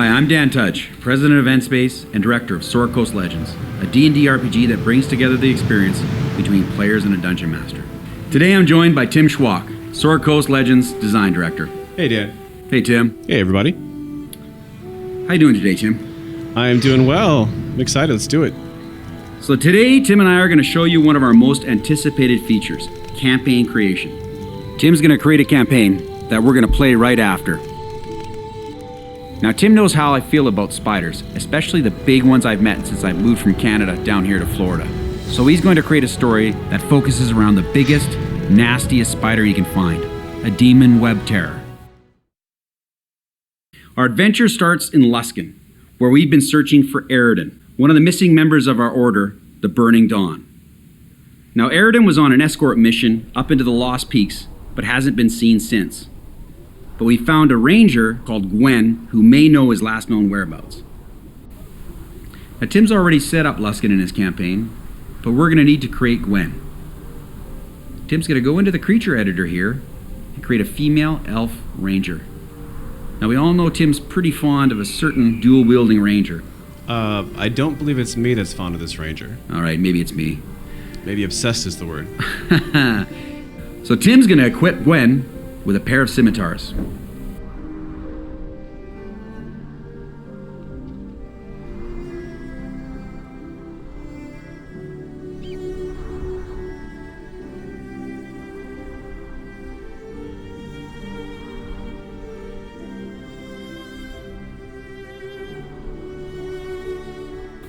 Hi, I'm Dan Tudge, President of Endspace and Director of Sword Coast Legends, a D&D RPG that brings together the experience between players and a Dungeon Master. Today I'm joined by Tim Schwach, Sword Coast Legends Design Director. Hey, Dan. Hey, Tim. Hey, everybody. How you doing today, Tim? I am doing well. I'm excited. Let's do it. So today, Tim and I are going to show you one of our most anticipated features, campaign creation. Tim's going to create a campaign that we're going to play right after. Now, Tim knows how I feel about spiders, especially the big ones I've met since I moved from Canada down here to Florida. So he's going to create a story that focuses around the biggest, nastiest spider he can find, a demon web terror. Our adventure starts in Luskan, where we've been searching for Aridin, one of the missing members of our order, the Burning Dawn. Now, Aridin was on an escort mission up into the Lost Peaks, but hasn't been seen since. But we found a ranger called Gwen who may know his last known whereabouts. Now, Tim's already set up Luskan in his campaign, but we're going to need to create Gwen. Tim's going to go into the creature editor here and create a female elf ranger. Now, we all know Tim's pretty fond of a certain dual-wielding ranger. I don't believe it's me that's fond of this ranger. All right, maybe it's me. Maybe obsessed is the word. So Tim's going to equip Gwen with a pair of scimitars.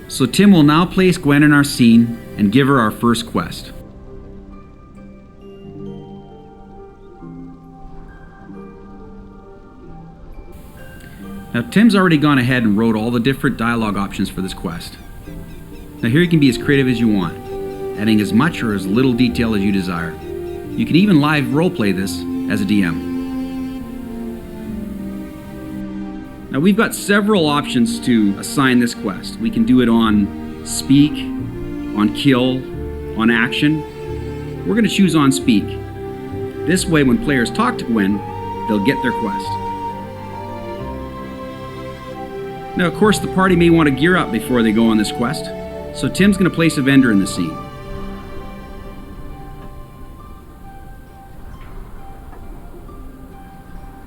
So Tim will now place Gwen in our scene and give her our first quest. Now Tim's already gone ahead and wrote all the different dialogue options for this quest. Now here you can be as creative as you want, adding as much or as little detail as you desire. You can even live roleplay this as a DM. Now we've got several options to assign this quest. We can do it on speak, on kill, on action. We're going to choose on speak. This way when players talk to Gwen, they'll get their quest. Now of course the party may want to gear up before they go on this quest, so Tim's going to place a vendor in the scene.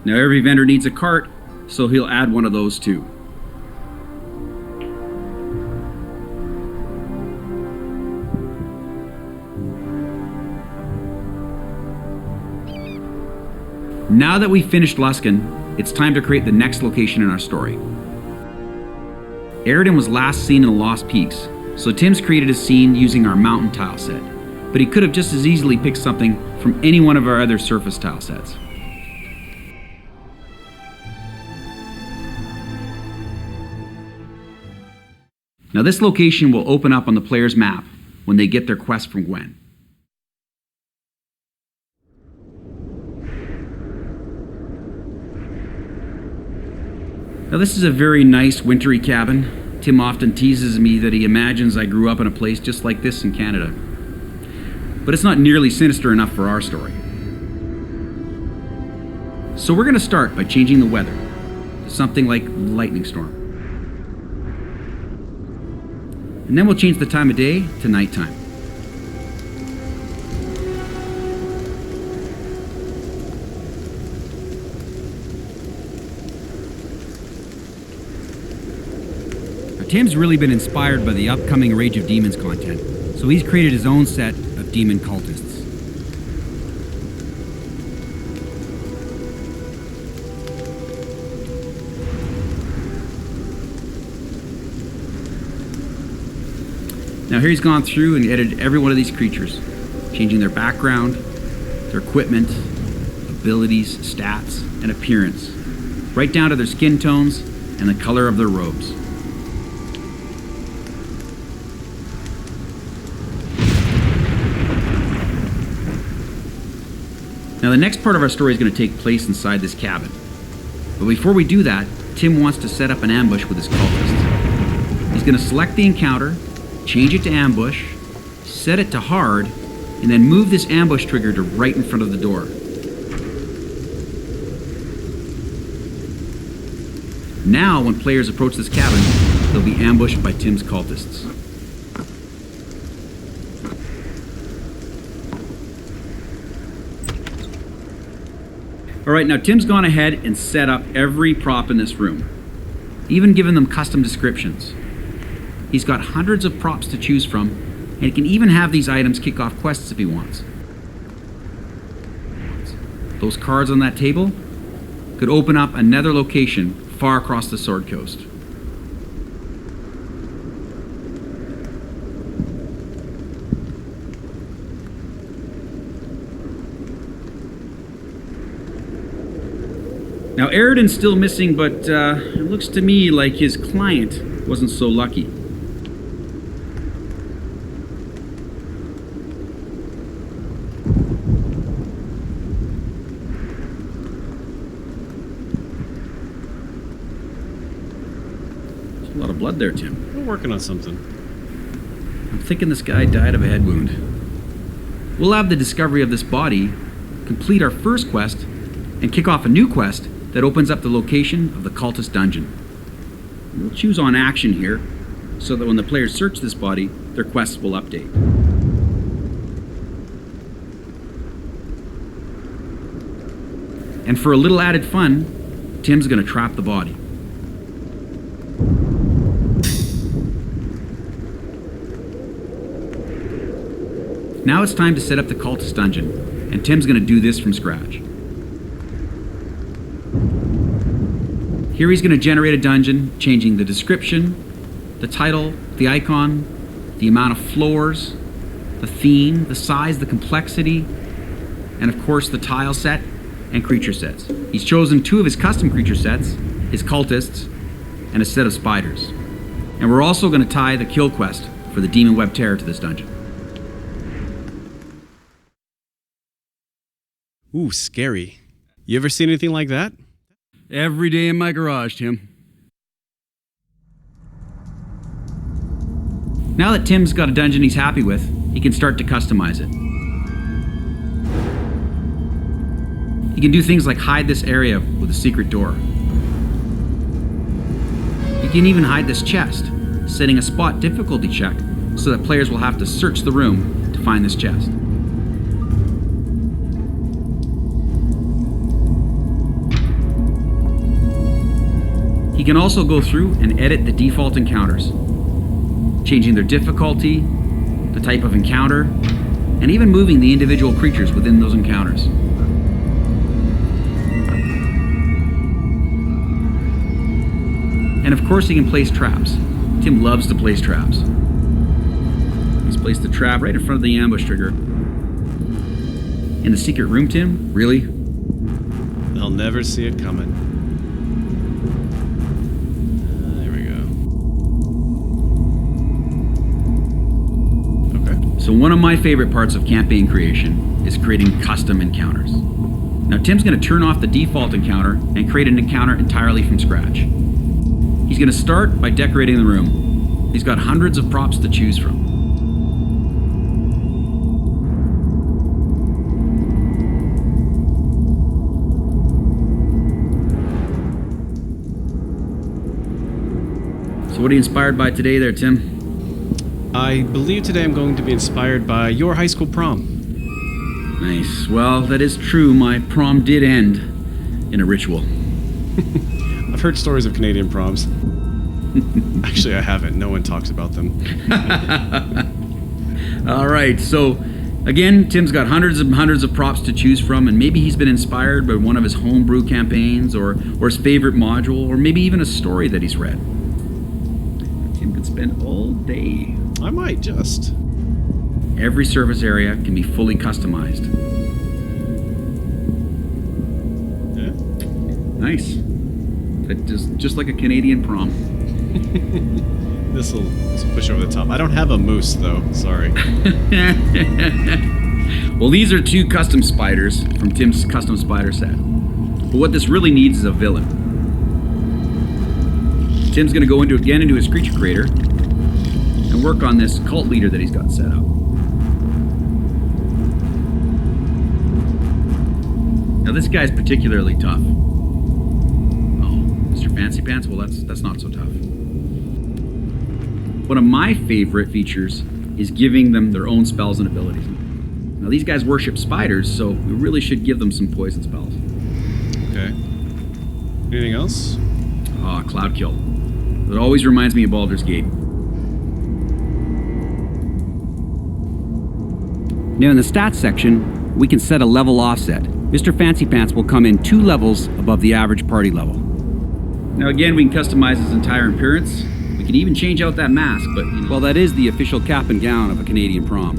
Now every vendor needs a cart, so he'll add one of those too. Now that we've finished Luskan, it's time to create the next location in our story. Aridin was last seen in the Lost Peaks, so Tim's created a scene using our mountain tile set, but he could have just as easily picked something from any one of our other surface tile sets. Now this location will open up on the player's map when they get their quest from Gwen. Now this is a very nice wintry cabin. Tim often teases me that he imagines I grew up in a place just like this in Canada. But it's not nearly sinister enough for our story. So we're going to start by changing the weather to something like lightning storm. And then we'll change the time of day to nighttime. Now, Tim's really been inspired by the upcoming Rage of Demons content, so he's created his own set of demon cultists. Now here he's gone through and edited every one of these creatures, changing their background, their equipment, abilities, stats, and appearance, right down to their skin tones and the color of their robes. Now the next part of our story is going to take place inside this cabin. But before we do that, Tim wants to set up an ambush with his cultists. He's going to select the encounter, change it to ambush, set it to hard, and then move this ambush trigger to right in front of the door. Now, when players approach this cabin, they'll be ambushed by Tim's cultists. Alright, now Tim's gone ahead and set up every prop in this room, even given them custom descriptions. He's got hundreds of props to choose from, and he can even have these items kick off quests if he wants. Those cards on that table could open up another location far across the Sword Coast. Now, Aroden's still missing, but it looks to me like his client wasn't so lucky. There's a lot of blood there, Tim. We're working on something. I'm thinking this guy died of a head wound. We'll have the discovery of this body, complete our first quest, and kick off a new quest that opens up the location of the cultist dungeon. We'll choose on action here, so that when the players search this body, their quests will update. And for a little added fun, Tim's gonna trap the body. Now it's time to set up the cultist dungeon, and Tim's gonna do this from scratch. Here he's going to generate a dungeon, changing the description, the title, the icon, the amount of floors, the theme, the size, the complexity, and of course the tile set and creature sets. He's chosen 2 of his custom creature sets, his cultists, and a set of spiders. And we're also going to tie the kill quest for the Demon Web Terror to this dungeon. Ooh, scary. You ever seen anything like that? Every day in my garage, Tim. Now that Tim's got a dungeon he's happy with, he can start to customize it. He can do things like hide this area with a secret door. He can even hide this chest, setting a spot difficulty check so that players will have to search the room to find this chest. He can also go through and edit the default encounters, changing their difficulty, the type of encounter, and even moving the individual creatures within those encounters. And of course he can place traps. Tim loves to place traps. He's placed the trap right in front of the ambush trigger. In the secret room, Tim? Really? They'll never see it coming. So one of my favorite parts of campaign creation is creating custom encounters. Now Tim's going to turn off the default encounter and create an encounter entirely from scratch. He's going to start by decorating the room. He's got hundreds of props to choose from. So what are you inspired by today there, Tim? I believe today I'm going to be inspired by your high school prom. Nice. Well, that is true. My prom did end in a ritual. I've heard stories of Canadian proms. Actually, I haven't. No one talks about them. All right. So, again, Tim's got hundreds and hundreds of props to choose from, and maybe he's been inspired by one of his homebrew campaigns or his favorite module, or maybe even a story that he's read. Tim could spend all day. I might just. Every service area can be fully customized. Yeah. Nice. Just like a Canadian prom. This'll push over the top. I don't have a moose though. Sorry. Well, these are 2 custom spiders from Tim's custom spider set. But what this really needs is a villain. Tim's going to go into his creature creator and work on this cult leader that he's got set up. Now this guy's particularly tough. Oh, Mr. Fancy Pants, well, that's not so tough. One of my favorite features is giving them their own spells and abilities. Now, these guys worship spiders, so we really should give them some poison spells. Okay. Anything else? Ah, Cloud Kill. It always reminds me of Baldur's Gate. Now in the stats section, we can set a level offset. Mr. Fancy Pants will come in 2 levels above the average party level. Now again, we can customize his entire appearance. We can even change out that mask, but you know, Well, that is the official cap and gown of a Canadian prom.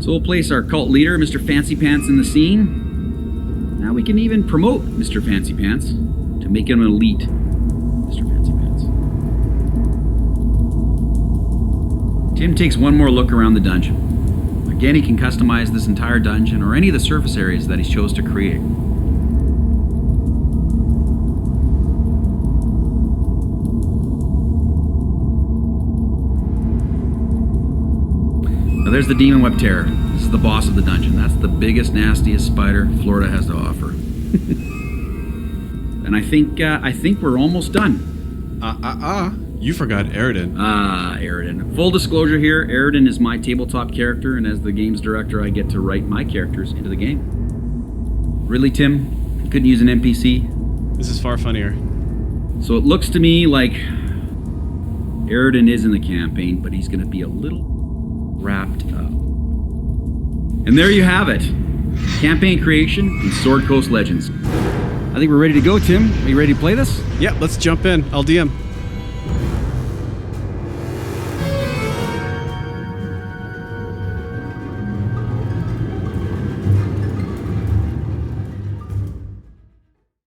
So we'll place our cult leader, Mr. Fancy Pants, in the scene. Now we can even promote Mr. Fancy Pants to make him an elite Mr. Fancy Pants. Tim takes one more look around the dungeon. Again, he can customize this entire dungeon or any of the surface areas that he chose to create. Now there's the Demon Web Terror. This is the boss of the dungeon. That's the biggest, nastiest spider Florida has to offer. And I think we're almost done. You forgot Aridin. Aridin. Full disclosure here, Aridin is my tabletop character, and as the games director, I get to write my characters into the game. Really, Tim? You couldn't use an NPC? This is far funnier. So it looks to me like Aridin is in the campaign, but he's going to be a little wrapped up. And there you have it. Campaign creation in Sword Coast Legends. I think we're ready to go, Tim. Are you ready to play this? Yeah, let's jump in. I'll DM.